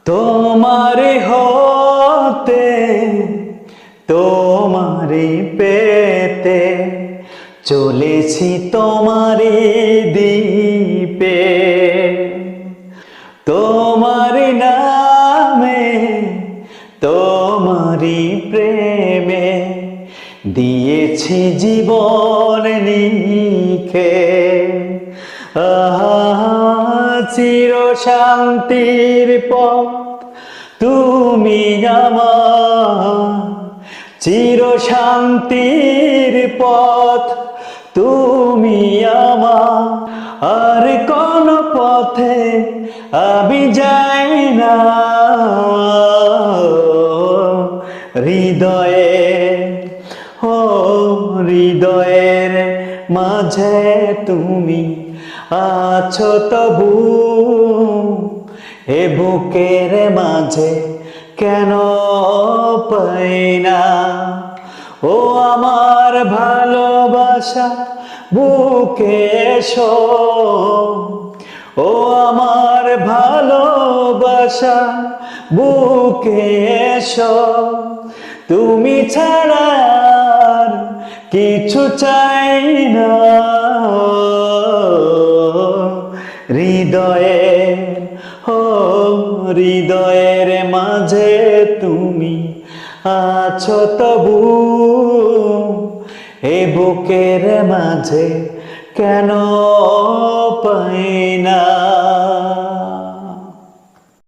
তোমারি হতে তোমারি পেতে চলেছি তোমারি দ্বীপে, তোমারি নামে তোমারি প্রেমে দিয়েছি জীবন নিখে। চির শান্তির পথ তুমি আমার, চির শান্তির পথ তুমি আমার, আর কোন পথে আমি যাই না। হৃদয়ে ও হৃদয়ের মাঝে তুমি আছো তবু, এ বুকের মাঝে কেন পাই না। ও আমার ভালোবাসা বুকে এসো, ও আমার ভালোবাসা বুকে এসো, তুমি ছাড়া আর কিছু চাই না। হৃদয়ের ও হৃদয়ের মাঝে তুমি আছো তবু, এ বুকের মাঝে কেন পাই না।